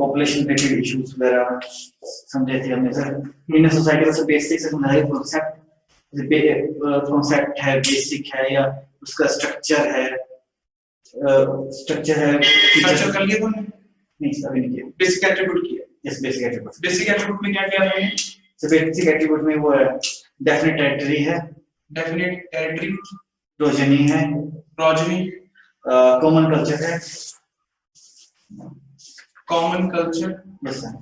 Population related issues वगैरह समझे थे हमने सर। इन सोसाइटी का बेसिक से हमारा कॉन्सेप्ट है, बेसिक है या उसका स्ट्रक्चर है, स्ट्रक्चर कर लिया तुमने? नहीं अभी नहीं किया। बेसिक एट्रीब्यूट किया? Yes basic attribute. Basic attribute में क्या क्या है? सर बेसिक एट्रीब्यूट में वो डेफिनेट टेरिटरी है, डेफिनेट टेरिटरी, प्रोजेनी है, कॉमन कल्चर है, कॉमन कल्चर, यस सर,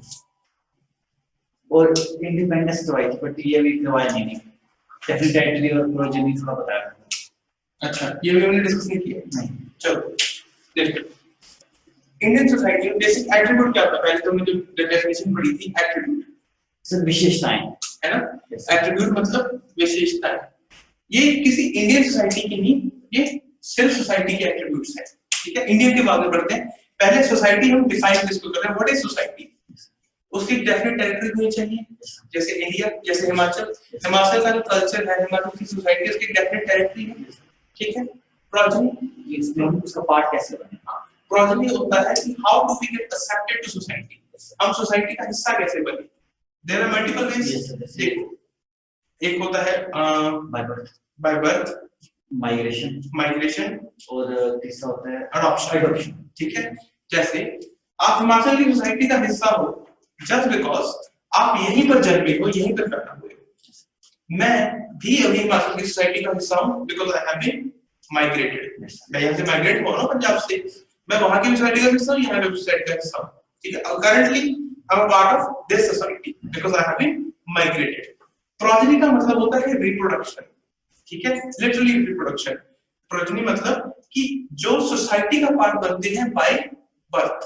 और इंडिपेंडेंस प्रोवाइड, बट ये भी प्रोवाइड नहीं है। डेफिनेट टेरिटरी और प्रोजेनी थोड़ा बताया। अच्छा ये भी हमने डिस्कस नहीं किया। नहीं। चलो देखो इंडियन सोसाइटी में बेसिक एट्रीब्यूट क्या होता है? पहले तो हमने जो डेफिनेशन पढ़ी थी एट्रीब्यूट, सर विशेषताएं है ना? एट्रीब्यूट मतलब विशेषताएं। ये किसी इंडियन सोसाइटी की नहीं, ये सिर्फ सोसाइटी के एट्रीब्यूट्स हैं। ठीक है, इंडियन के बाद में बढ़ते हैं। पहले सोसाइटी हम डिफाइन किसको कर रहे हैं? What is society? उसकी डेफिनेट टेरिटरी होनी चाहिए, जैसे इंडिया, जैसे हिमाचल। हिमाचल का जो कल्चर है, हिमाचल की सोसाइटी, उसकी डेफिनेट टेरिटरी है। ठीक है, प्रोजेनी, इसमें उसका पार्ट कैसे बने? प्रोजेनी होता है कि how do we get accepted to society, हम सोसाइटी का हिस्सा कैसे बने। There are multiple ways. देखो एक होता है बाय बर्थ, माइग्रेशन, और तीसरा होता है अडॉप्शन। ठीक है, जैसे आप हिमाचल की सोसाइटी का हिस्सा हो जस्ट बिकॉज आप यहीं पर जन्मे हो, यहीं पर पैदा हुए हो। मैं भी अभी हिमाचल की सोसाइटी का हिस्सा हूं because I have been migrated. मैं यहाँ से माइग्रेट हुआ ना पंजाब से, मैं वहां की सोसाइटी का हिस्सा हूं, यहाँ की सोसाइटी का हिस्सा हूं। ठीक है, currently I am part of this society because I have been migrated. Progeny का मतलब होता है रिप्रोडक्शन। ठीक है, लिटरली रिप्रोडक्शन। प्रोजेनी मतलब कि जो सोसाइटी का पार्ट बनते हैं बाय बर्थ।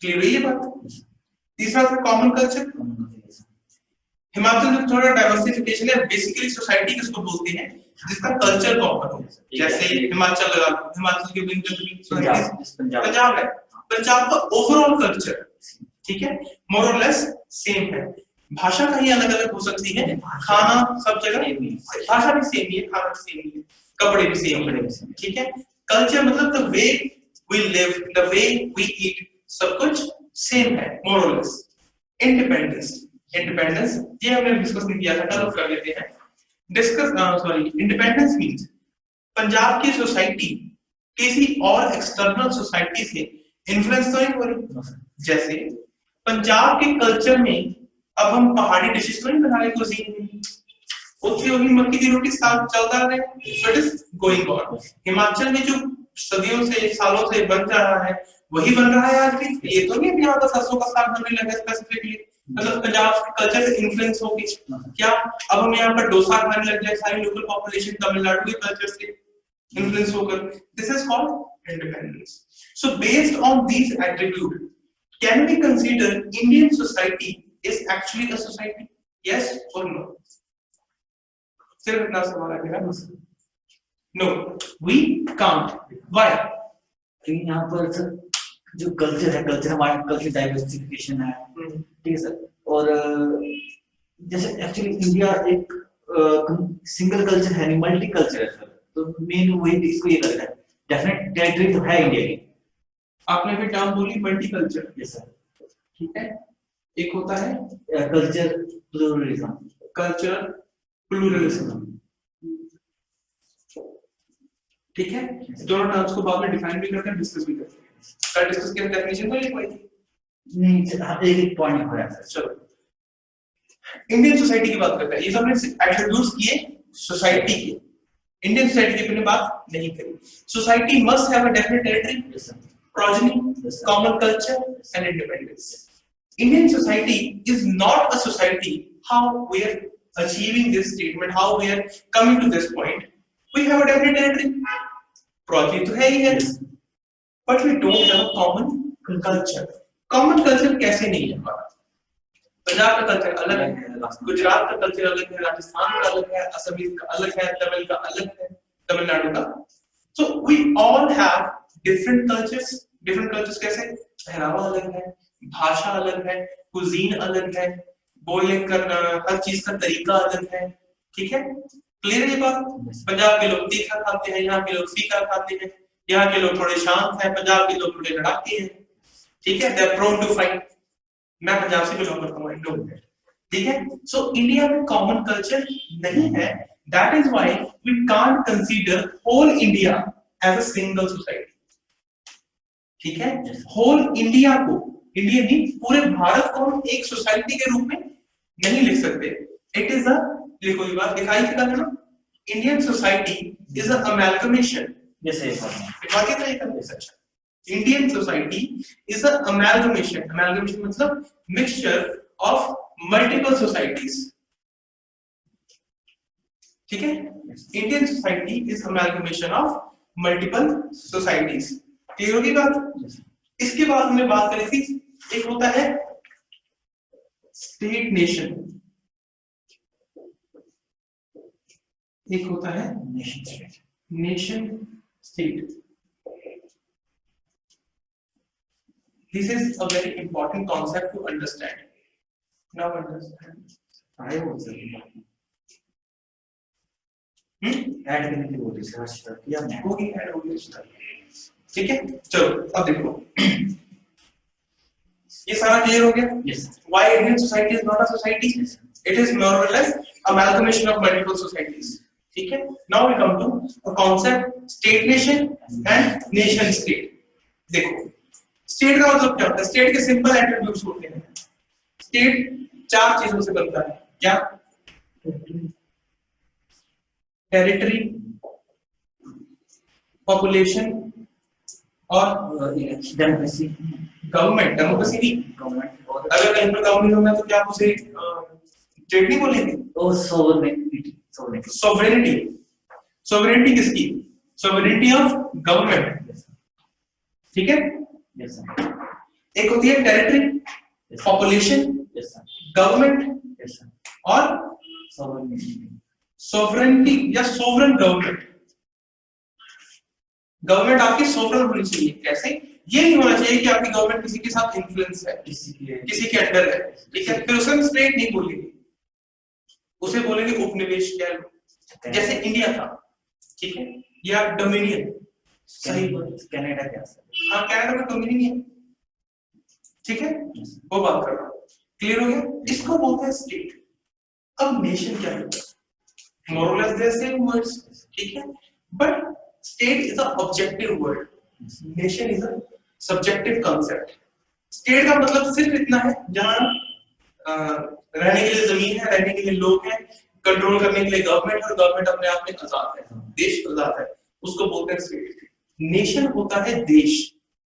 क्लियर है ये बात? तीसरा था कॉमन कल्चर। हिमाचल में थोड़ा डाइवर्सिफिकेशन है। बेसिकली सोसाइटी किसको बोलते हैं? जिसका कल्चर कॉमन हो। जैसे हिमाचल लगा, हिमाचल के पंजाब है, पंजाब का ओवरऑल कल्चर, ठीक है, मोर और लेस सेम है। भाषा कहीं अलग अलग हो सकती है, खाना सब जगह भाषा भी सेम ही है, खाना भी सेम ही है, कपड़े भी सेम है। ठीक है, कल्चर मतलब the way we live, the way we eat, सब कुछ सेम है मोर और लेस। इंडिपेंडेंस, ये हमने डिस्कस नहीं किया था, कल कर लेते हैं डिस्कस। इंडिपेंडेंस मींस पंजाब की सोसाइटी किसी और एक्सटर्नल सोसाइटी से इन्फ्लुएंस तो नहीं हो रही। जैसे पंजाब के कल्चर में अब हम पहाड़ी डिशेस तो नहीं बना रहे, कुजीन में उत्थे वही मक्की की रोटी साग चलता रहे, so it is going on. Himachal में जो सदियों से सालों से बन रहा है वही बन रहा है आज भी। ये तो नहीं यहाँ का सरसों का साग बनने लगा स्पेसिफिकली, मतलब पंजाब के कल्चर से इन्फ्लुएंस होगी क्या? अब हम यहाँ पर डोसा खाने लग जाए, सारी लोकल पॉपुलेशन तमिलनाडु के कल्चर से इन्फ्लुएंस होकर। This is called independence. So based on these attribute can we consider Indian society is actually a society? Yes or no? सिर्फ इतना सवाल आएगा। No, we can't. Why? यहाँ पर जो कल्चर है, कल्चर हमारा कल्चर डाइवर्सिफिकेशन है, ठीक है सर। और जैसे एक्चुअली इंडिया एक सिंगल कल्चर है नहीं, मल्टी कल्चर है सर। तो मेन वही इसको ये करता है, डेफिनेट टेरिटरी तो है इंडिया की। आपने भी टर्म बोली मल्टी कल्चर। यस सर, ठीक है। एक होता है कल्चर प्लूरलिज्म, ठीक है। दोनों टर्म्स को बाद में डिफाइन भी करते हैं, डिस्कस भी करते हैं। कल डिस्कस किया डेफिनेशन तो लिखवाई थी नहीं, एक पॉइंट हो रहा है। चलो इंडियन सोसाइटी की बात करते हैं। ये सब हमने एट्रिब्यूट्स किए सोसाइटी के, इंडियन सोसाइटी की अपने बात नहीं करी। Society must have a definite territory, progeny, common culture and independence. Indian society is not a society. How we are achieving this statement, how we are coming to this point? We have a definite territory. Progeny तो है ही है, but we don't have a common culture. Common culture कैसे नहीं है हमारा? पंजाब का culture अलग है, गुजरात का कल्चर अलग है, राजस्थान का अलग है, असमीज का अलग है, तमिल का अलग है, तमिलनाडु का। So we all have different cultures. Different cultures कैसे? पहनावा अलग है, भाषा अलग है, कुजीन अलग है, बोलने का हर चीज का तरीका अलग है। ठीक है, क्लियर है ये बात? पंजाब के लोग तीखा खाते हैं, यहाँ के लोग फीका खाते हैं, यहाँ के लोग थोड़े शांत हैं, पंजाब के लोग थोड़े लड़ाके हैं। ठीक है, they are prone to fight. मैं पंजाब से बिलोंग करता हूं, इंडो, ठीक है। सो इंडिया में कॉमन कल्चर नहीं है, that is why we can't consider whole India as a single society, ठीक है। होल इंडिया को, इंडिया नहीं पूरे भारत को हम एक सोसाइटी के रूप में नहीं लिख सकते। इट इज अ, देखो ये बात दिखाई थी ना, Indian society is a amalgamation, जैसे बाकी तो ये कर सच, Indian society is a amalgamation, amalgamation मतलब मिक्सचर ऑफ मल्टीपल सोसाइटीज, ठीक है। Indian society is amalgamation of multiple societies, clear होगी बात। इसके बाद हमने बात करी थी, एक होता है स्टेट नेशन, एक होता है nation state, nation state. This is a very important concept to understand. Now understand. I also add करने की बोली सर्च किया मैं, हो गई ऐड हो गई उसका, ठीक है। चलो अब देखो, ये सारा क्लियर हो गया। yes Why Indian society is not a society? It is more or less amalgamation of multiple societies, ठीक है। Now we come to a concept state nation and nation state। देखो स्टेट का मतलब क्या होता है, स्टेट के सिंपल एट्रीब्यूट्स होते हैं। स्टेट चार चीजों से बनता है, क्या? टेरिटरी, पॉपुलेशन और डेमोक्रेसी, गवर्नमेंट। डेमोक्रेसी नहीं, गवर्नमेंट, और अगर कहीं पर गवर्नमेंट होगा तो क्या आप उसे स्टेट नहीं बोलेंगे? और सोवरेनिटी, सोवरेनिटी, सोवरेनिटी किसकी? सोवरेनिटी ऑफ गवर्नमेंट, ठीक है। यस सर, एक होती है territory, population, yes sir, government, yes sir, और सोवरेनिटी, सोवरेनिटी या सोवरेन गवर्नमेंट। गवर्नमेंट आपकी सोवरेन होनी चाहिए, कैसे? ये नहीं होना चाहिए कि आपकी गवर्नमेंट किसी के साथ इन्फ्लुएंस है, किसी के अंडर है, ठीक है। फिर उसे स्टेट नहीं बोलेंगे, उसे बोलेंगे उपनिवेश, क्या जैसे इंडिया था, ठीक है, या डोमिनियन। सही बात, कनाडा क्या सर? हाँ कनाडा में डोमिनियन है, ठीक है, वो बात कर रहा हूं, क्लियर हो गया। इसको बोलते हैं स्टेट। अब नेशन क्या है? more or less they are same words, ठीक है, but state is a objective word, nation is a subjective concept। state का मतलब सिर्फ इतना है जहां रहने के लिए जमीन है, रहने के लिए लोग हैं, कंट्रोल करने के लिए गवर्नमेंट, और गवर्नमेंट अपने आप में आजाद है, देश आजाद है, उसको बोलते हैं स्टेट। नेशन होता है देश,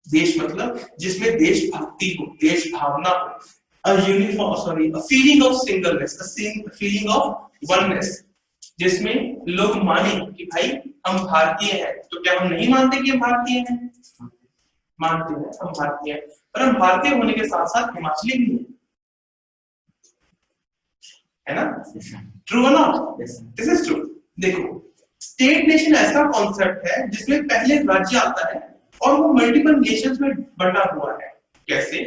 देश मतलब जिसमें देशभक्ति हो, देश भावना हो, a uniform, sorry, a feeling of singleness, a feeling of oneness, जिसमें लोग माने कि भाई हम भारतीय हैं। तो क्या हम नहीं मानते कि हम भारतीय हैं? मानते हैं, हम भारतीय हैं, पर हम भारतीय होने के साथ साथ हिमाचली भी हैं, है ना? ट्रू और नॉट? This is true. देखो स्टेट नेशन ऐसा कॉन्सेप्ट है जिसमें पहले राज्य आता है और वो मल्टीपल नेशंस में बंटा हुआ है। कैसे?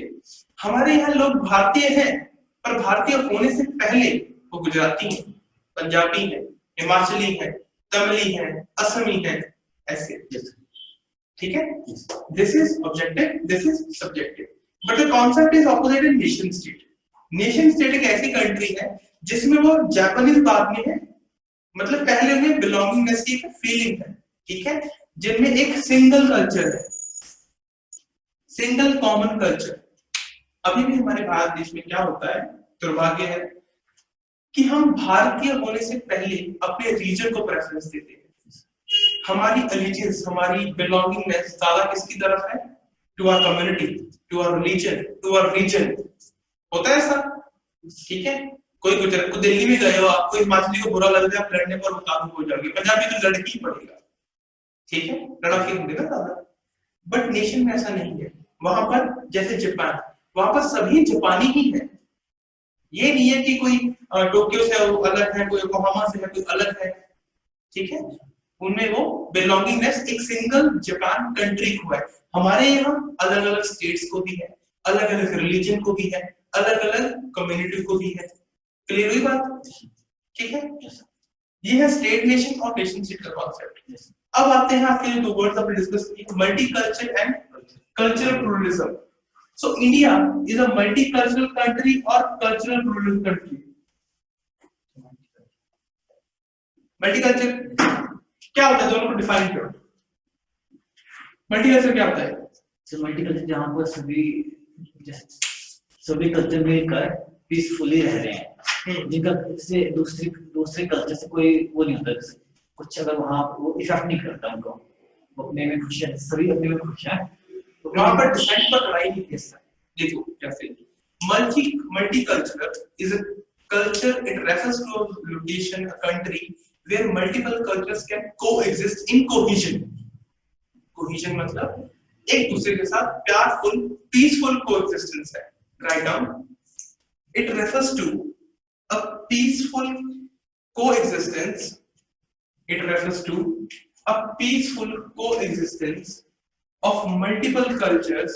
हमारे यहाँ लोग भारतीय हैं, पर भारतीय होने से पहले वो गुजराती हैं, पंजाबी हैं, हिमाचली है, तमिली है, असमी है, ऐसे, ठीक है। This is objective, this is subjective, but the concept is opposite in nation state. Nation state एक ऐसी कंट्री है जिसमें वो जापानीज बाद में है, मतलब पहले में बिलोंगिंगनेस की एक फीलिंग है, ठीक है, जिनमें एक सिंगल कल्चर है, सिंगल कॉमन कल्चर। अभी भी हमारे भारत देश में क्या होता है, दुर्भाग्य है कि हम भारतीय होने से पहले अपने रीजन को प्रेफरेंस देते हैं। हमारी एलिजेंस, हमारी बिलोंगिंगनेस ज्यादा किसकी तरफ है? To our community, to our religion, to our region. होता है ऐसा, ठीक है। कोई गुजरात को दिल्ली में गए हो, आपको हिमाचली को बुरा लग जाए, आप लड़ने पर काबू हो जाओगे, पंजाबी तो लड़की ही पड़ेगा, ठीक है, लड़ाई होंगे ना ज्यादा। बट नेशन में ऐसा नहीं है। वहां पर जैसे जापान, वहां पर सभी जापानी ही है, ये नहीं है कि कोई टोक्यो से अलग है, कोई योकोहामा से है, कोई अलग है, ठीक है। उनमें वो बिलोंगिंगनेस एक सिंगल जापान कंट्री को है। हमारे यहाँ अलग अलग स्टेट्स को भी है, अलग अलग रिलीजन को भी है, अलग अलग कम्युनिटी को भी है। क्लियर हुई बात? ठीक है, ये है स्टेट नेशन और नेशन स्टेट का कॉन्सेप्ट। अब आते हैं आपके जो दो वर्ड्स हमने डिस्कस किए, multi culture and cultural pluralism. So India is a multicultural country or cultural pluralist country? Multiculture क्या होता है, दोनों को डिफाइन करो। मल्टीकल्चर क्या होता है? तो मल्टीकल्चर जहाँ पर सभी कल्चर मिलकर पीसफुली रह रहे हैं, जिनका से दूसरे दूसरे कल्चर से कोई वो नहीं होता, जैसे कुछ अगर वहाँ वो इफेक्ट नहीं करता उनको, वो अपने में खुश है, सभी अपने में खुश है, तो वहाँ पर डिसाइड पर लड़ाई नहीं कर सकते। देखो कैसे multicultural is a culture, it refers to a location, a country where multiple cultures can coexist in cohesion. Cohesion मतलब एक दूसरे के साथ प्यारफुल peaceful coexistence है। Write down. It refers to a peaceful coexistence. It refers to a peaceful coexistence of multiple cultures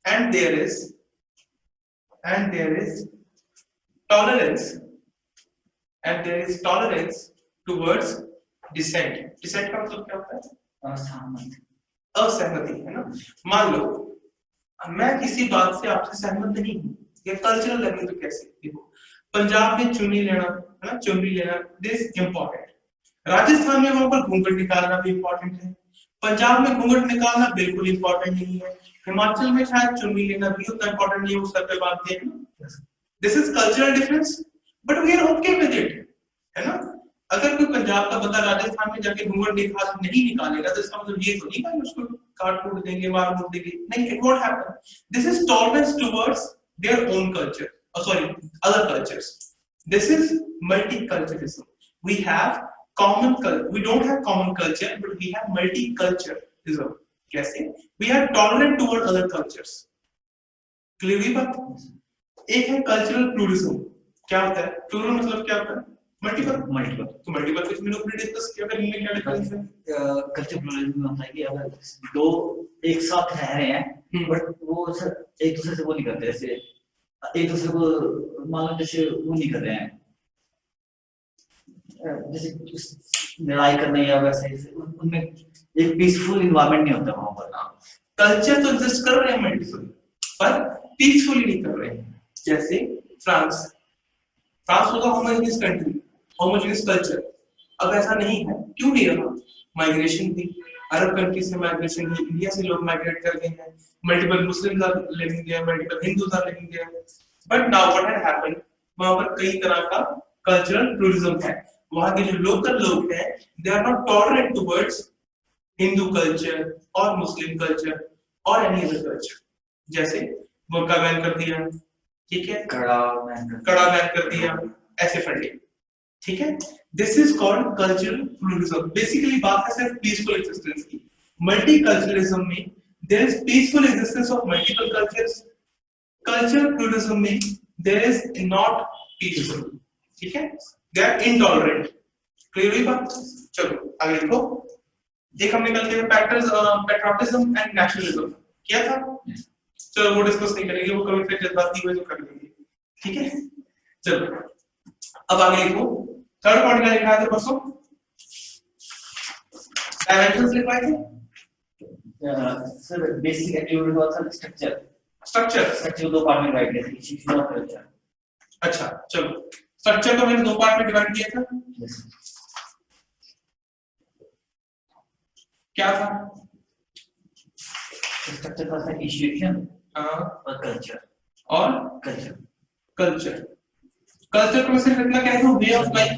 and there is tolerance towards dissent. Dissent का मतलब क्या होता है? असहमति है ना। मान लो मैं किसी बात से आपसे सहमत नहीं हूँ, ये कल्चरल लेवल पे कैसे, देखो पंजाब में चुन्नी लेना है ना, चुन्नी लेना दिस इम्पोर्टेंट, राजस्थान में वहां पर घूंघट निकालना भी इम्पोर्टेंट है, पंजाब में घूंघट निकालना बिल्कुल इम्पोर्टेंट नहीं है, हिमाचल में शायद चुन्नी लेना भी उतना इम्पोर्टेंट नहीं है, उस सर पे बांधते हैं। This is cultural difference but we are okay with it, है ना। अगर कोई पंजाब का बंदा राजस्थान में जाके घूंघट नहीं निकालेगा तो इसका मतलब ये तो नहीं कि उसको काट कूट देंगे, मार मुड़ देंगे, नहीं, it won't happen. This is tolerance towards their own culture, sorry other cultures. This is multiculturalism. We have common culture, we don't have common culture but we have multiculturalism। कैसे? we are tolerant toward other cultures। Clear हुई बात? एक है cultural pluralism. क्या होता है plural मतलब? क्या होता है? मल्टीपल। तो मल्टीपल किस में हमने डिस्कस किया, फिर इनमें क्या डिफरेंस है? कल्चरल प्लूरलिज्म में होता है कि अगर दो एक साथ रह रहे हैं बट वो एक दूसरे से वो नहीं करते, जैसे एक दूसरे को मान लो जैसे वो नहीं कर रहे हैं, जैसे लड़ाई करने या वैसे उनमें एक पीसफुल इन्वायरमेंट नहीं होता वहां पर ना। कल्चर तो एग्जिस्ट कर रहे हैं मल्टीपल पर पीसफुली नहीं कर रहे हैं। जैसे फ्रांस होगा होमोजेनियस कंट्री, होमोजेनियस कल्चर, अब ऐसा नहीं है। क्यों नहीं रहा? माइग्रेशन थी, अरब कंट्री से माइग्रेशन थी, इंडिया से लोग माइग्रेट कर गए हैं, multiple Muslims are living there, multiple Hindus are living there, but now what had happened, वहां पर कई तरह का कल्चरल प्लूरलिज्म है। वहां के जो लोकल लोग हैं they are not tolerant towards Hindu culture और मुस्लिम कल्चर और एनी अदर कल्चर। जैसे बुर्का बैन कर दिया, ठीक है, कड़ा बैन कर दिया, ऐसे फंडे, ठीक है। This is called cultural pluralism. Basically बात है सिर्फ पीसफुल एक्जिस्टेंस की। मल्टीकल्चरलिज्म में there is peaceful existence of multiple cultures, cultural pluralism में देयर इज नॉट पीसफुल, ठीक है, दे आर इनटॉलरेंट। क्लियर हुई बात? चलो आगे लिखो। एक हमने कल किया पैट्रियोटिज्म एंड नेशनलिज्म किया था, चलो वो डिस्कस नहीं करेंगे, वो कभी फिर जज्बाती हुए तो कर लेंगे, ठीक है। चलो अब आगे लिखो। थर्ड पॉइंट क्या लिखा है परसों? डायमेंशंस लिखवाए थे सर। बेसिक एक्टिविटी का था स्ट्रक्चर दो पार्ट में डिवाइड किया था, इश्यूज और कल्चर। अच्छा चलो, स्ट्रक्चर को मैंने दो पार्ट में डिवाइड किया था। क्या था? स्ट्रक्चर का था इनिशिएशन और कल्चर कल्चर को सिर्फ इतना कहता हूं, वे ऑफ लाइफ,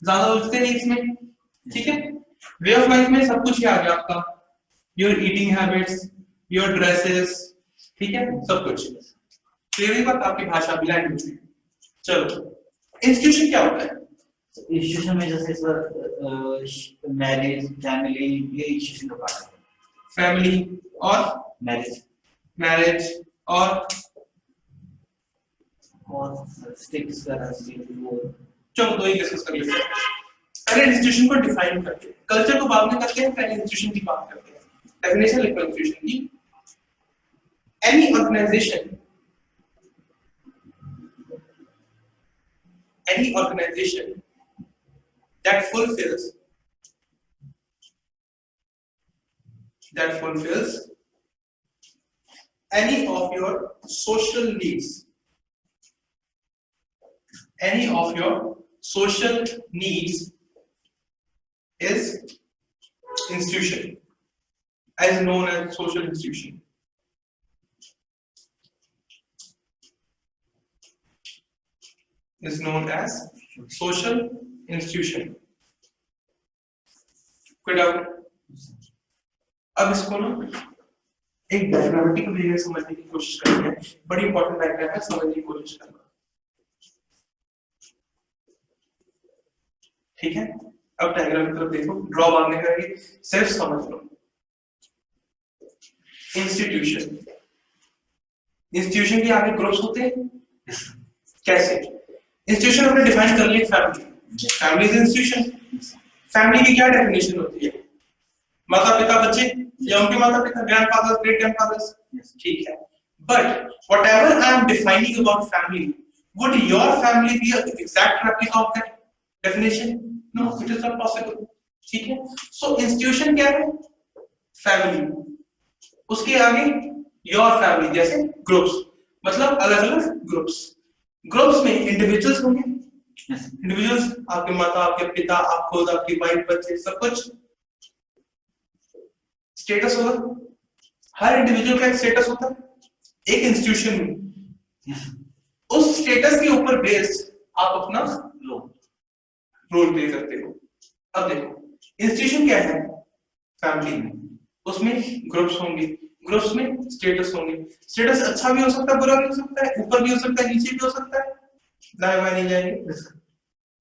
ज्यादा उलझते नहीं इसमें, ठीक है। वे ऑफ लाइफ में सब कुछ ही आ गया आपका, your eating habits, your dresses, ठीक है, सब कुछ क्लियर है बात? आपकी भाषा भी, लैंग्वेज में। चलो इंस्टीट्यूशन क्या होता है? इंस्टीट्यूशन में जैसे सर मैरिज, फैमिली, ये इंस्टीट्यूशन का पार्ट है। फैमिली और मैरिज और स्टेट्स का चलो दो ही डिस्कस कर लेते हैं। पहले इंस्टीट्यूशन को डिफाइन करते हैं, कल्चर को बाद में करते हैं, पहले इंस्टीट्यूशन की बात करते हैं। डेफिनेशन लिखो इंस्टीट्यूशन की। Any organisation that fulfills any of your social needs. Any of your social needs is institution, as known as social institution. Is known as social institution. कोई डाउट? अब इसको ना एक डायग्रामेटिक वे में समझने की कोशिश करते हैं, बड़ी इंपॉर्टेंट डायग्राम है, समझने की कोशिश करना, ठीक है? अब डायग्राम की तरफ देखो, ड्रॉ बाद में करेंगे, सिर्फ समझ लो। इंस्टीट्यूशन के आगे ग्रुप्स होते हैं, कैसे? इंस्टीट्यूशन हमने डिफाइन कर लिया, फैमिली इज इंस्टीट्यूशन। फैमिली की क्या डेफिनेशन होती है? माता पिता बच्चे या उनके माता पिता, ग्रैंडफादर्स, ग्रेट ग्रैंडफादर्स, ठीक है। But whatever I am defining about family, would your family be an exact replica of that definition? No, it is not possible, ठीक है। सो इंस्टीट्यूशन क्या है? फैमिली, उसके आगे योर फैमिली, जैसे ग्रुप्स, मतलब अलग अलग ग्रुप्स। ग्रुप्स में इंडिविजुअल्स होंगे, इंडिविजुअल्स, आपके माता, आपके पिता, आप खुद, आपकी वाइफ, बच्चे, सब कुछ। स्टेटस होगा, हर इंडिविजुअल का एक स्टेटस होता है एक इंस्टीट्यूशन में। उस स्टेटस के ऊपर बेस्ड आप अपना रोल प्ले करते हो। अब देखो, इंस्टीट्यूशन क्या है? फैमिली में, उसमें ग्रुप्स होंगे, ग्रुप्स में स्टेटस होंगे। स्टेटस अच्छा भी हो सकता है, बुरा भी हो सकता है, ऊपर भी हो सकता है, नीचे भी हो सकता है, दाएं बाएं नहीं जाएंगे।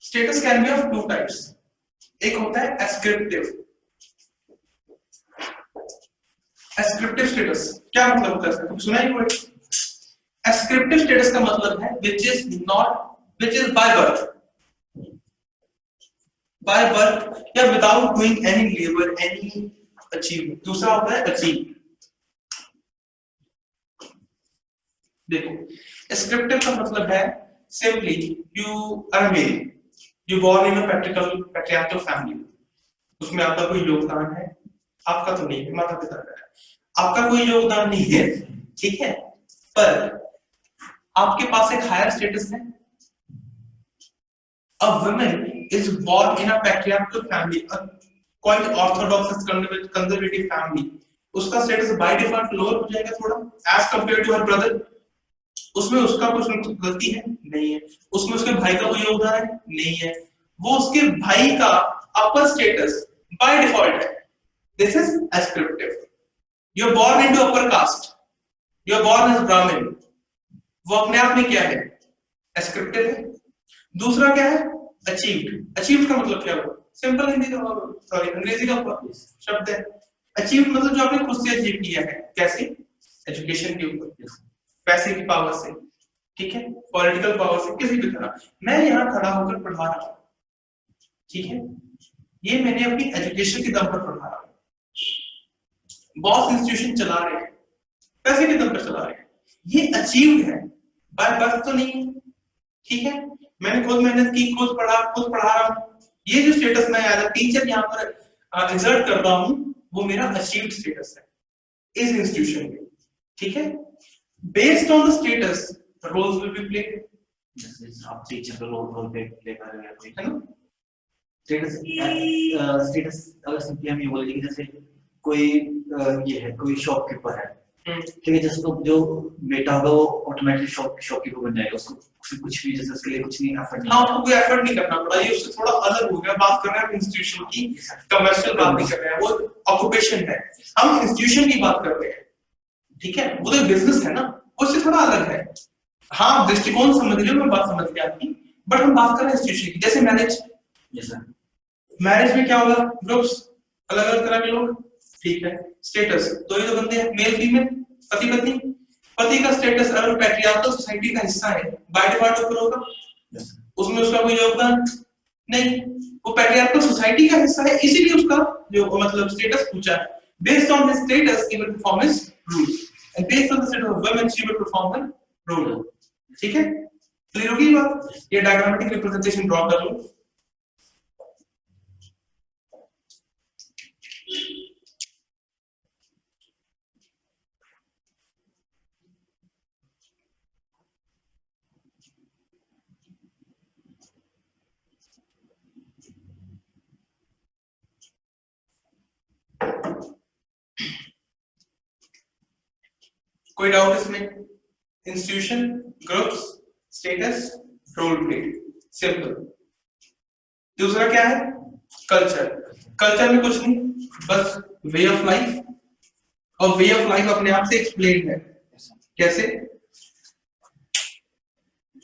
Status can be of two types. एक होता है एस्क्रिप्टिव। एस्क्रिप्टिव स्टेटस क्या मतलब होता है? तुम सुना ही होगा। एस्क्रिप्टिव स्टेटस का मतलब है which is by birth या without doing any labor, any achievement। दूसरा होता है achieve। देखो, एस्क्रिप्टिव का मतलब है simply you are male, you born in a patriarchal family। उसमें आपका कोई योगदान है? आपका तो नहीं है, माता पिता का है। आपका कोई योगदान नहीं है, ठीक है, पर आपके पास एक हायर स्टेटस है। A woman is born in a patriarchal family, a quite orthodox conservative family। उसका स्टेटस बाय डिफॉल्ट लोअर हो जाएगा थोड़ा as compare to her brother. उसमें उसका कुछ गलती है? नहीं है। उसमें उसके भाई का कोई योगदान है? नहीं है। वो उसके भाई का अपर स्टेटस बाय डिफॉल्ट है। This is ascriptive. You are born into upper caste, you are born as Brahmin, वो अपने आप में क्या है? एस्क्रिप्टिव है। दूसरा क्या है? अचीव्ड। अचीव्ड का मतलब क्या हुआ? सिंपल हिंदी का, सॉरी अंग्रेजी का शब्द है। अचीव्ड मतलब जो आपने खुद से अचीव किया है। कैसे? एजुकेशन के ऊपर, पैसे की पावर से, ठीक है, पॉलिटिकल पावर से, किसी भी तरह। मैं यहाँ खड़ा होकर पढ़ा रहा हूँ, ठीक है, ये मैंने अपनी एजुकेशन के दम पर पढ़ा रहा हूँ। बॉस इंस्टीट्यूशन चला रहे हैं, पैसे के दम पर चला रहे हैं, ये अचीव्ड है, बाय बर्थ तो नहीं है, ठीक है। मैंने खुद मेहनत की, खुद पढ़ा रहा हूँ। ये जो स्टेटस मैं एज अ टीचर यहाँ पर एक्सर्ट कर रहा हूँ, वो मेरा अचीव्ड स्टेटस है इस इंस्टीट्यूशन में, ठीक है। Based on the status roles will be played. आप टीचर का रोल प्ले कर रहे हैं, है ना। स्टेटस अगर सिंपली हम ये बोलेंगे कि जैसे कोई ये है, कोई शॉपकीपर है, ठीक है, जैसे तो जो बेटा होगा वो ऑटोमेटिकली शॉपकीपर बन जाएगा। उसको कुछ भी, जैसे उसके लिए कुछ नहीं एफर्ट नहीं, हाँ, उसको कोई एफर्ट नहीं करना पड़ा। ये उससे थोड़ा अलग हो गया। बात कर रहे हैं इंस्टीट्यूशन की, कमर्शियल बात नहीं कर रहे हैं, वो ऑक्यूपेशन है। हम इंस्टीट्यूशन की बात कर रहे हैं, ठीक है, वो तो बिजनेस है ना, उससे थोड़ा अलग है। हाँ, दृष्टिकोण समझ रहे हो, मैं बात समझ गया आपकी, बट हम बात कर रहे हैं इंस्टीट्यूशन की। जैसे मैरिज, मैरिज में क्या होगा? ग्रुप्स, अलग अलग तरह के लोग, ठीक है। स्टेटस, तो ये जो बंदे हैं, मेल फीमेल, पति पत्नी। पति का स्टेटस अगर पैट्रियार्कल सोसाइटी का हिस्सा है, बाय डिफॉल्ट ऊपर होगा, उसमें उसका कोई योगदान नहीं। वो पैट्रियार्कल सोसाइटी का हिस्सा है, इसीलिए उसका जो मतलब स्टेटस ऊंचा है। Based on his status he will perform his rules, and based on the status of women she will perform the role. ठीक है, क्लियर होगी बात? ये डायग्रामेटिक रिप्रेजेंटेशन ड्रॉ कर लो। कोई डाउट इसमें? Institution, groups, status, role play, simple. दूसरा क्या है? कल्चर। कल्चर में कुछ नहीं, बस वे ऑफ लाइफ, और वे ऑफ लाइफ अपने आप से एक्सप्लेन है। कैसे?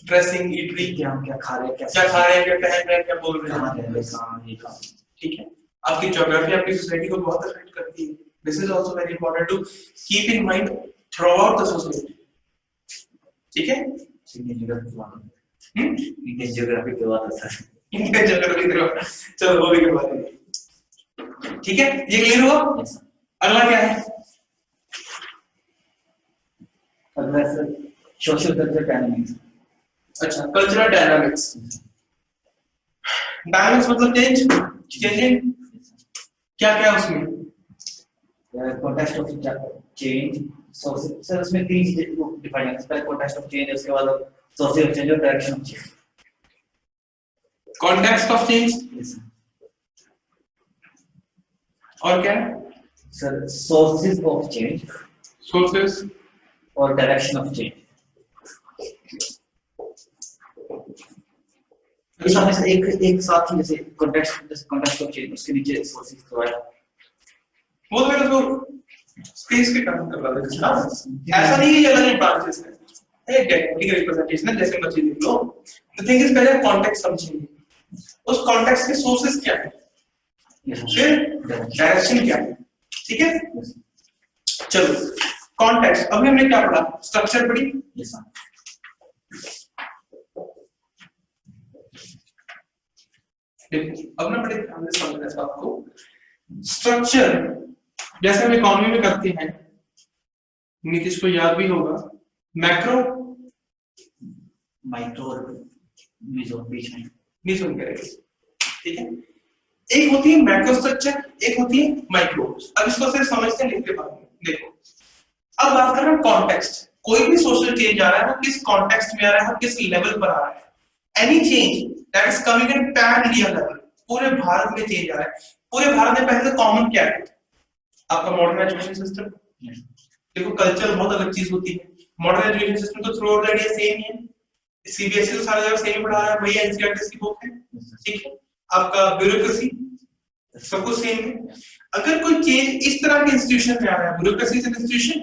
ड्रेसिंग, ईटिंग, क्या हम क्या खा रहे हैं, क्या खा रहे हैं, क्या पहन रहे हैं, क्या बोल रहे हैं, ठीक है। आपकी ज्योग्राफी आपकी सोसाइटी को बहुत अफेक्ट करती है। This is also very important to keep in mind throughout the society, ठीक है। इंडियन ज्योग्राफी के बाद सर, इंडियन ज्योग्राफी के चलो वो भी करवा देंगे, ठीक है। ये क्लियर हुआ? अगला क्या है? अगला सर सोशल कल्चर डायनामिक्स। अच्छा, कल्चरल डायनामिक्स। डायनामिक्स मतलब चेंजिंग। क्या क्या उसमें? Context of change, source sir उसमें तीन चीजें डिफाइन है। पहले कॉन्टेक्स्ट ऑफ चेंज, उसके बाद सोर्स ऑफ चेंज और direction of change. Context of change और क्या है sir? Sources of change, sources और डायरेक्शन ऑफ चेंज। इस में से एक साथ ही जैसे कॉन्टेक्स्ट ऑफ चेंज, उसके नीचे सोर्सेज तो है। वो मैंने तो स्पेस के काम कर रहा था। ऐसा नहीं कि अलग ब्रांचेस है, एक डेमोक्रेटिक रिप्रेजेंटेशन है, जैसे मर्जी लिख लो। द थिंग इज पहले कॉन्टेक्स्ट समझेंगे, उस कॉन्टेक्स्ट के सोर्सेज क्या है, फिर डायरेक्शन क्या है, ठीक है। चलो कॉन्टेक्स्ट, अभी हमने क्या पढ़ा? स्ट्रक्चर पढ़ी। अब ना बड़े ध्यान से समझना है आपको। स्ट्रक्चर जैसे हम इकोनॉमी में करते हैं, नीतीश को याद भी होगा, मैक्रो, माइक्रो और मेसो बीच में नहीं सुन करेंगे, ठीक है। एक होती है मैक्रो स्ट्रक्चर, एक होती है माइक्रो। अब इसको सिर्फ समझते हैं, लिखते बाद में देखो। अब बात कर रहे हैं कॉन्टेक्स्ट। कोई भी सोशल चेंज आ रहा है, वो किस कॉन्टेक्स्ट में आ रहा है, किस लेवल पर आ रहा है। Any change that is coming in pan India level, पूरे भारत में चेंज आ रहा है। पूरे भारत में पहले कॉमन क्या है? आपका मॉडर्न एजुकेशन सिस्टम। देखो कल्चर बहुत अलग चीज होती है। मॉडर्न एजुकेशन सिस्टम तो थ्रू आउट इंडिया सेम ही है, सीबीएसई तो सारी जगह सेम पढ़ा रहा है, वही एनसीईआरटी की बुक है, ठीक है। आपका ब्यूरोक्रेसी सब कुछ सेम है। अगर कोई चेंज इस तरह के इंस्टीट्यूशन में आ रहा है, ब्यूरोक्रेसी से इंस्टीट्यूशन,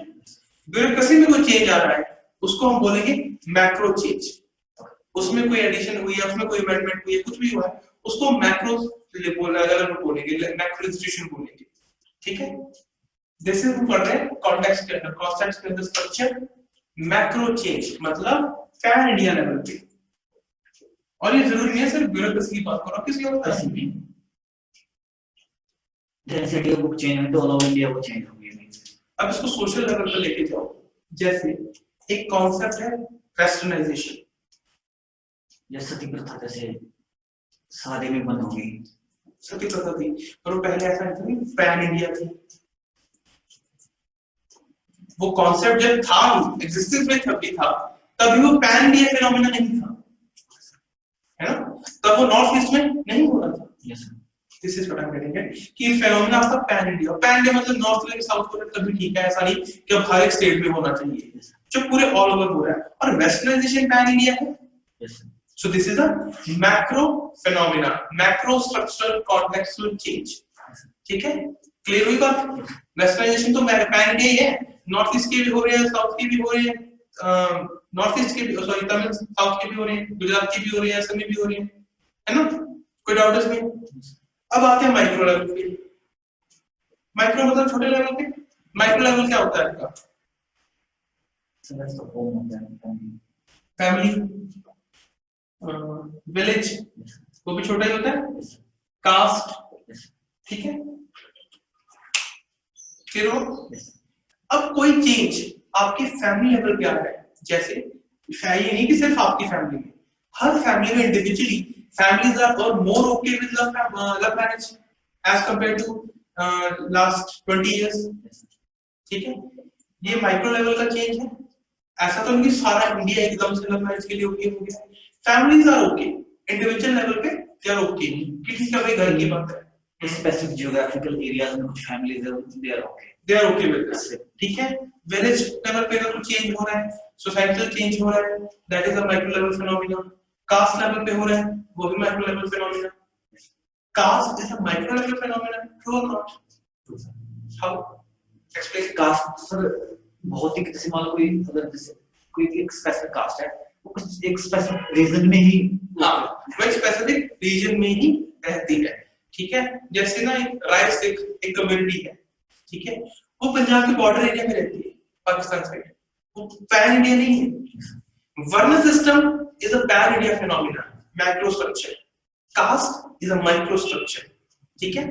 ब्यूरोक्रेसी में कोई चेंज आ रहा है, उसको हम बोलेंगे मैक्रो चेंज। उसमें कोई एडिशन हुई है, उसमें कोई अमेंडमेंट हुई है, कुछ भी हुआ है, उसको मैक्रो बोलेंगे, मैक्रो इंस्टीट्यूशन बोलेंगे, ठीक है। दिस इज पढ़ रहे हैं कॉन्टेक्स्ट के अंदर, कॉन्टेक्स्ट के अंदर स्ट्रक्चर, मैक्रो चेंज मतलब पैन इंडिया लेवल पे। और ये जरूरी नहीं है सिर्फ ब्यूरोक्रेसी की बात करो, किसी और तरह की। जैसे कि बुक चेंज है तो ऑल ओवर इंडिया वो चेंज हो गई। अब इसको सोशल लेवल पर लेके जाओ। जैसे एक कॉन्सेप्ट है वेस्टर्नाइजेशन, जैसे सती प्रथा जैसे शादी में बंद हो गई। सती प्रथा थी, पर वो पहले ऐसा नहीं था, पैन इंडिया थी। वो कॉन्सेप्ट जब था, एग्जिस्टेंस में तब भी था, तभी वो पैन इंडिया फिनोमेना नहीं था, है ना। तब वो नॉर्थ ईस्ट में नहीं हो रहा था। Yes sir, this is what I am getting कि phenomena of the pan India. Pan India मतलब नॉर्थ लेके साउथ को तभी ठीक है, ऐसा नहीं कि अब हर एक स्टेट में होना चाहिए, जो पूरे ऑल ओवर हो रहा है। और वेस्टर्नाइजेशन पैन इंडिया है। Yes sir. So this is a macro phenomena, macro structural contextual change, ठीक है। क्लियर हुई बात? वेस्टर्नाइजेशन तो पैन इंडिया ही है, नॉर्थ ईस्ट के भी हो रहे हैं, साउथ के भी हो रहे हैं, नॉर्थ ईस्ट के भी, सॉरी तमिल साउथ के भी हो रहे हैं, गुजरात के भी हो रहे हैं, असम में भी हो रहे हैं, है ना। कोई डाउट इसमें? अब आते हैं माइक्रो लेवल पे। माइक्रो मतलब छोटे लेवल पे। माइक्रो लेवल क्या होता है आपका? फैमिली, विलेज, वो भी छोटा ही होता है, कास्ट, ठीक है। फिर अब कोई चेंज आपकी फैमिली लेवल पे आ रहा है, जैसे ये नहीं कि सिर्फ आपकी फैमिली में, हर फैमिली में individually families are more okay with love marriage as compared to last 20 years, ठीक है। ये माइक्रो लेवल का चेंज है। ऐसा तो नहीं कि सारा इंडिया एकदम से लव मैरिज के लिए ओके हो गया। Families are okay, individual level पे दे आर ओके, किसी का भी घर की बात है। स्पेसिफिक ज्योग्राफिकल एरियाज में कुछ फैमिलीज है, they are okay. They are okay with this, ठीक है। विलेज लेवल पे अगर कुछ चेंज हो रहा है, सोसाइटल चेंज हो रहा है, that is a micro level phenomena. Caste level पे हो रहा है, वो भी micro level phenomena. Caste is a micro level phenomena, true और not? How explain? Caste sir बहुत ही किसी मान कोई अगर जैसे कोई एक स्पेसिफिक कास्ट है, वो कुछ एक स्पेसिफिक रीजन में ही, हाँ वो स्पेसिफिक रीजन में ही रहती है, ठीक है। जैसे ना एक राय सिख एक कम्युनिटी है, ठीक है, वो पंजाब के बॉर्डर एरिया में रहती है, पाकिस्तान साइड, वो पैन इंडिया नहीं है। Varna system is a pan India phenomena, macro structure. Caste is a micro structure, ठीक है।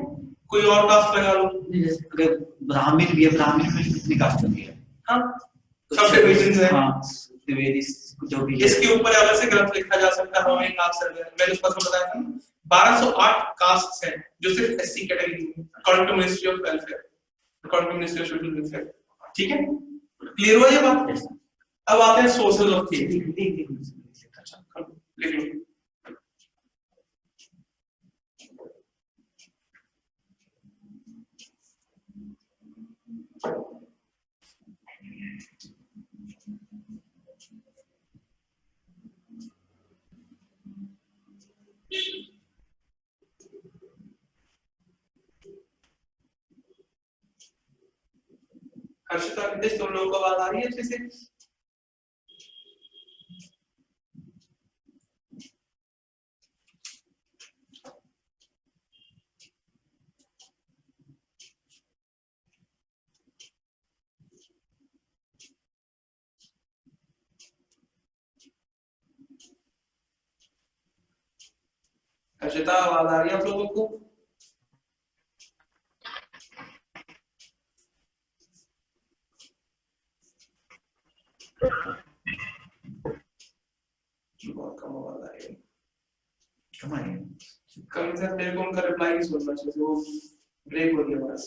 कोई और कास्ट लगा लो, अगर ब्राह्मण भी है, ब्राह्मण में कितनी कास्ट होती है? हाँ सब डिविजन्स है, हाँ त्रिवेदी जो भी है। इसके ऊपर अलग से ग्रंथ लिखा जा सकता है, हमें कास्ट सर्वे मैंने उसका बताया था 1208 कास्ट्स हैं जो सिर्फ एससी कैटेगरी में, according to ministry of welfare, according to ministry of social welfare, ठीक है। क्लियर हुआ ये बात? अब आते हैं सोर्सेज ऑफ चेंज। अच्छा लिख लो। हर्षिता विदेश, तुम लोगों को आवाज आ रही है अच्छे से? हर्षिता आवाज आ रही है आप लोगों को? बहुत कम आवाज आ रही है। कम से मेरे को उनका रिप्लाई नहीं सुनना चाहिए, वो ब्रेक हो गया बस।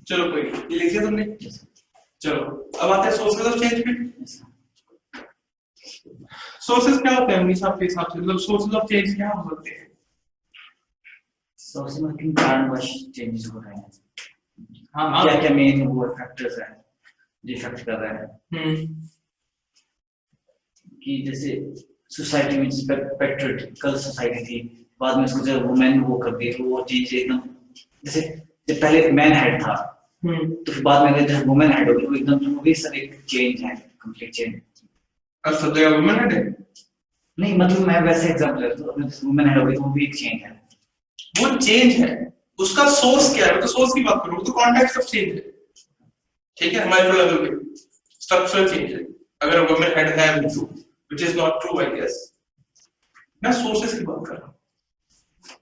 चलो कोई ये लिख दिया तुमने? चलो अब आते हैं सोर्सेज ऑफ चेंज पे। सोर्सेज क्या होते हैं उन्हीं आपके हिसाब से, मतलब सोर्सेज ऑफ चेंज क्या हो सकते हैं? सोर्सेज में किन कारणवश चेंजेस हो रहे हैं? हाँ क्या क्या मेन वो फैक्टर्स हैं जो इफेक्ट कर रहे हैं? कि जैसे सोसाइटी में पेट्रियार्कल सोसाइटी थी, बाद में उसको जब वुमेन वो कर दी, वो चीज एकदम जैसे जब पहले मैन हेड था, तो फिर बाद में जब वुमेन हेड हो गई, वो एकदम जो भी सब एक चेंज है, कंप्लीट चेंज। अब सब जगह वुमेन हेड है? नहीं मतलब मैं वैसे एग्जांपल लेता हूं, वुमेन हेड हो गई तो वो भी एक चेंज है। वो चेंज है, उसका सोर्स क्या है? तो सोर्स की बात करूं तो कॉन्टेक्स्ट ऑफ चेंज है, ठीक है, माइक्रो लेवल पे स्ट्रक्चरल चेंज है। अगर वुमेन हेड है which is not true I guess. मैं सोर्सेस की बात कर रहा हूं।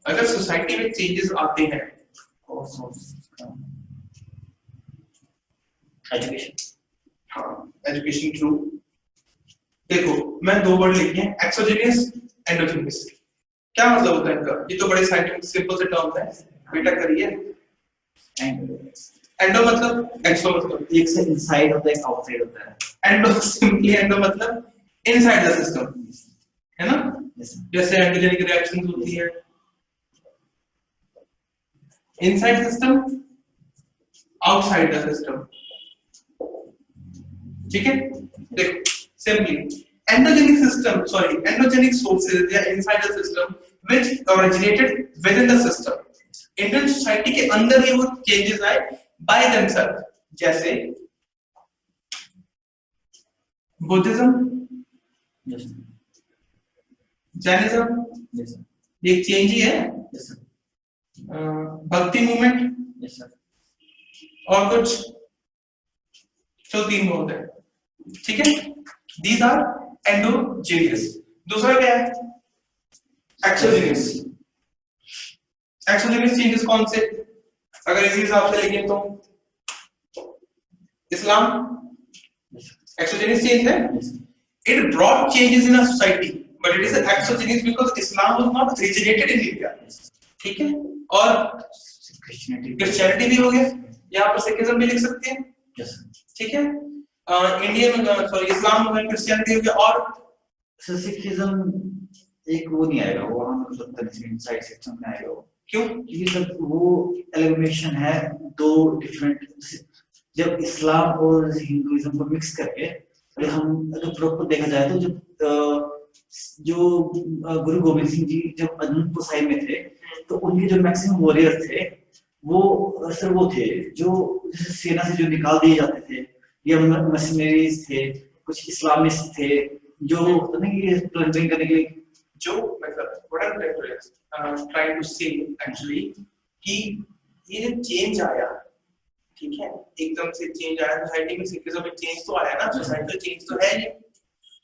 अगर सोसाइटी में चेंजेस आते हैं और सोर्स एजुकेशन, हाँ एजुकेशन ट्रू। देखो मैं दो वर्ड लिखे हैं, एक्सोजेनियस, एंडोजेनियस। क्या मतलब होता है इनका? ये तो बड़े साइंटिफिक सिंपल से टर्म है, बेटा करिए। एंडो मतलब एक्सो मतलब एक से इनसाइड होता है, एक आउटसाइड होता है। एंडो सिंपली एंडो मतलब इनसाइड द सिस्टम, है ना? जैसे एंडोजेनिक रिएक्शंस होती है inside system, outside the system, ठीक है। देखो सिंपली endogenic sources या inside the system which originated within the system. Indian society के अंदर ही वो चेंजेस आए by themselves, जैसे बुद्धिज्म, जैनिज्म, ये चेंज ही है। भक्ति मूवमेंट और कुछ जो तीन होते हैं, ठीक है। These are endogenous. दूसरा क्या है? एक्सोजेनियस। एक्सोजेनिक चेंजेस कौन से, अगर इसी हिसाब से लेंगे तो इस्लाम exogenous change है. It brought changes in a society, but it is exogenous because Islam was not originated in India. ठीक है, और क्रिश्चियनिटी भी हो गया, यहाँ पर सिखिज्म भी लिख सकते हैं. ठीक है, इंडियन सॉरी इस्लाम और क्रिश्चियनिटी हो गया. और सिखिज्म एक वो नहीं आएगा, वो हम लगता है इनसाइड सिस्टम में आएगा. क्यों? क्योंकि सब वो एलिमिनेशन है दो डिफरेंट. जब इस्लाम और हिंदुइज्म को मिक्स करके हम अगर प्रॉपर देखा जाए तो जो गुरु गोविंद सिंह जी जब अनंतपुर साहिब में थे तो उनके जो मैक्सिमम वॉरियर थे वो सर वो थे जो जैसे सेना से जो निकाल दिए जाते थे, या मशीनरीज थे, कुछ इस्लामिस्ट थे जो प्लंडरिंग करने के लिए. जो मतलब what I am trying to say actually कि ये जो चेंज आया, ठीक है, एकदम से चेंज आया सोसाइटी में, सिखिज्म में चेंज तो आया ना, सोसाइटल चेंज तो है ये.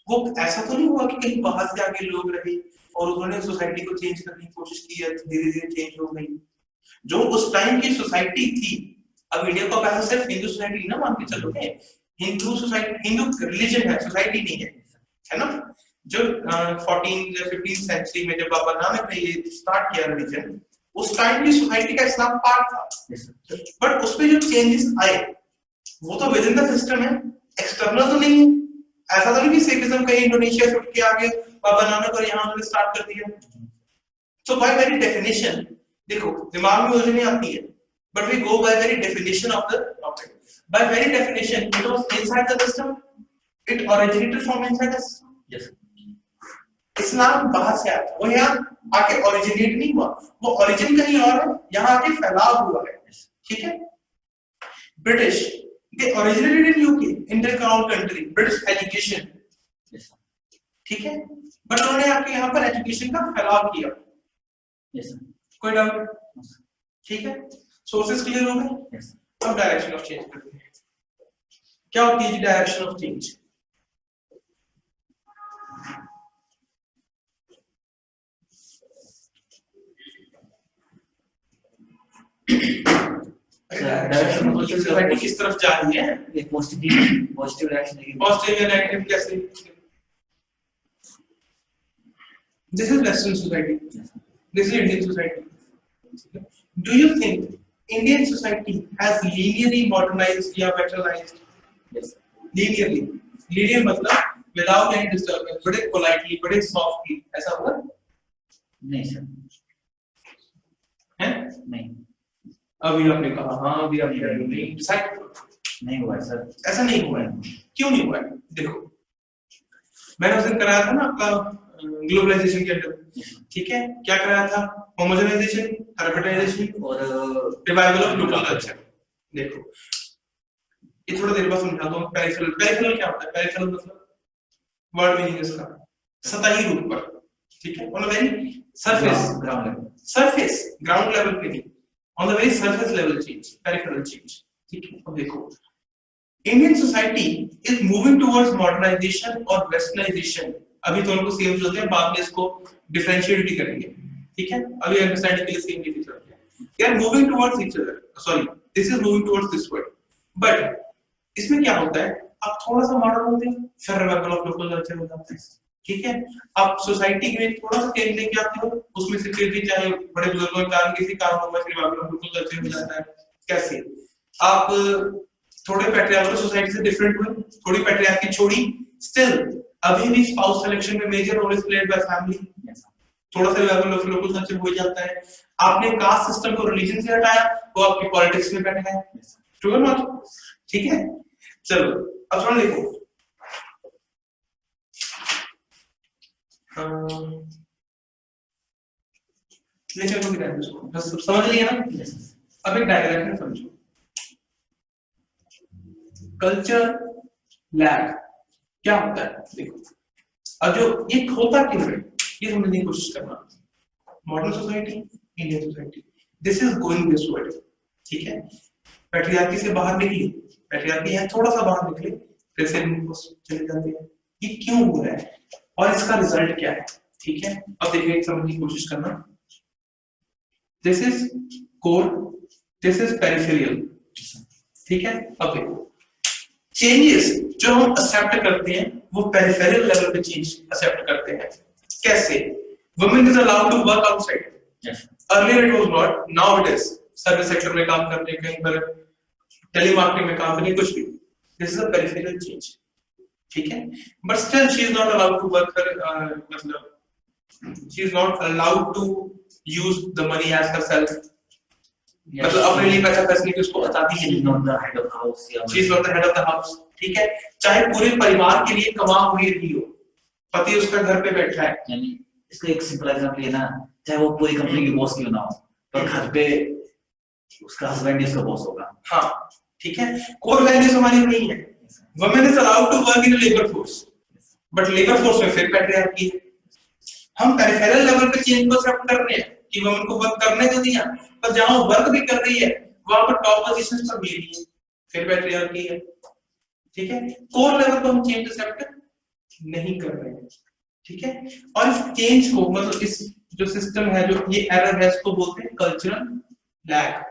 वो ऐसा तो नहीं हुआ कि कहीं बाहर से आके लोग रहे और उन्होंने सोसाइटी को चेंज करने की कोशिश की है, धीरे धीरे चेंज हो गई. जो उस टाइम की सोसाइटी थी, अब इंडिया को ऐसा सिर्फ हिंदू सोसाइटी ना मान के चलोगे, हिंदू सोसाइटी, हिंदू रिलीजन है, सोसाइटी नहीं है ना. जो 14 या 15 सेंचुरी में जब बाबा नानक ने ये स्टार्ट किया रिलीजन, उस टाइम की सोसाइटी का इस्लाम पार्ट था. बट उसमें जो चेंजेस आए वो तो विद इन द सिस्टम है, एक्सटर्नल तो नहीं है. ऐसा तो नहीं कि सिखिज्म कहीं इंडोनेशिया से उठ के आगे बाबा नानक और यहाँ उन्होंने स्टार्ट कर दिया. सो बाय वेरी डेफिनेशन, देखो दिमाग में उलझने आती है, but we go by very definition of the topic. By very definition it was inside the system, it originated from inside the system. Islam बाहर से आया, वो यहाँ आके ओरिजिनेट नहीं हुआ, वो ओरिजिन कहीं और है, यहाँ आके फैलाव हुआ है. ठीक है, British they originated in UK, Indian crown country, British education. ठीक है, बट उन्होंने आके यहाँ पर एजुकेशन का फैलाव किया. कोई डाउट? ठीक है, सोर्सेस क्लियर हो गए. अब डायरेक्शन ऑफ चेंज करते हैं. क्या होती है डायरेक्शन ऑफ चेंज? सोसाइटी किस तरफ जा रही है? एक पॉजिटिव रिएक्शन है. पॉजिटिव या नेगेटिव कैसे? This is western society, this is Indian society. Do you think Indian society has linearly modernised या वेस्टर्नाइज्ड? यस. लीनियरली, लीनियर मतलब विदाउट एनी डिस्टर्बेंस, बड़े पोलाइटली, बड़े सॉफ्टली, ऐसा हुआ? नहीं सर. है नहीं. अभी आपने कहा हाँ, अभी आपने नहीं हुआ है सर. ऐसा नहीं हुआ है. क्यों नहीं हुआ है? देखो मैंने उस दिन कराया था ना आपका ग्लोबलाइजेशन के अंदर. ठीक है, क्या कराया था? होमोजेनाइजेशन, अर्बनाइजेशन और रिवाइवल ऑफ लोकल कल्चर. देखो ये थोड़ा देर बाद समझाता हूँ. पेरिफेरल, पेरिफेरल क्या होता है? पेरिफेरल मतलब वर्ड मीनिंग इसका सतही रूप पर. ठीक है, on the very surface, ground level, surface ground level पे नहीं, on the very surface level change, peripheral change. ठीक है, अब देखो Indian society is moving towards modernization और westernization. अभी तो उनको सेम चलते हैं, बाद में इसको डिफरेंशिएट भी करेंगे. ठीक है, अभी अंडरस्टैंडिंग के लिए सेम नहीं चलते हैं. They are moving towards each other. Sorry, this is moving towards this way. But इसमें क्या होता है? आप थोड़ा सा मॉडर्न होते हैं, फिर रिवाइवल ऑफ लोकल कल्चर हो जाता है. ठीक है, आप सोसाइटी में थोड़ा सा चेंज लेके आते हो, उसमें से फिर भी चाहे बड़े बुजुर्गों के कारण किसी कारण में रिवाइवल ऑफ लोकल कल्चर हो जाता है. कैसे? आप थोड़े पैट्रियार्कल सोसाइटी से डिफरेंट हुए, थोड़ी पैट्रियार्की छोड़ी, स्टिल अभी भी स्पाउस सिलेक्शन में major role is played by family. थोड़ा सा रिवाइवल ऑफ लोकल कल्चर हो जाता है. आपने कास्ट सिस्टम को रिलीजन से हटाया, वो आपकी पॉलिटिक्स में बैठा है. ट्रू और नॉट? ठीक है, चलो अब थोड़ा देखो. समझ लिया ना? अब एक डायग्राम में समझो. कल्चर लैग क्या होता है? देखो अब जो ये होता क्यों है ये समझने की कोशिश करना. Modern society, Indian society, this is going this way. ठीक है, पैट्रियार्की से बाहर निकली, पैट्रियार्की है थोड़ा सा बाहर निकले, फिर से चले जाते हैं. ये क्यों हो रहा है और इसका रिजल्ट क्या है? ठीक है, अब देखिए समझने की कोशिश करना. This is core, this is peripheral, ठीक है। अब देखो चेंजेस जो हम एक्सेप्ट करते हैं वो पेरिफेरल लेवल पे चेंज एक्सेप्ट करते हैं। कैसे? Women is allowed to work outside, earlier it was not, now it is. Service sector में काम करने, कहीं पर टेलीमार्केटिंग में काम करने, कुछ भी, this is a peripheral change, ठीक है। But still she is not allowed to work, मतलब she is not allowed to use the money as herself, मतलब अपने लिए पैसा फैसले की उसको बताती है, not the head of the house, she is not the head of the house, ठीक है। चाहे पूरे परिवार के लिए कमा हुई रही हो, पति उसका घर पे बैठा है, यानी इसका एक सिंपल एग्जांपल है ना, चाहे वो पूरी कंपनी की बॉस क्यों ना हो, पर घर पे उसका हस्बैंड ही उसका बॉस होगा। हाँ, ठीक है। कोर वैल्यूज हमारी वही है, women is allowed to work in labour force, but labour force में फिर पैट्रियार्की है। हम पेरिफेरल लेवल पे चेंज को एक्सेप्ट कर रहे हैं कि वुमेन को वर्क करने तो दिया, पर जहां वो वर्क भी कर रही है वहां पर टॉप पोजीशंस पर मेल ही है, फिर पैट्रियार्की है, ठीक है। कोर लेवल पर हम चेंज एक्सेप्ट नहीं कर रहे हैं, ठीक है। और इस चेंज को, मतलब इस जो सिस्टम है, जो ये एरर है, इसको बोलते हैं कल्चरल लैग।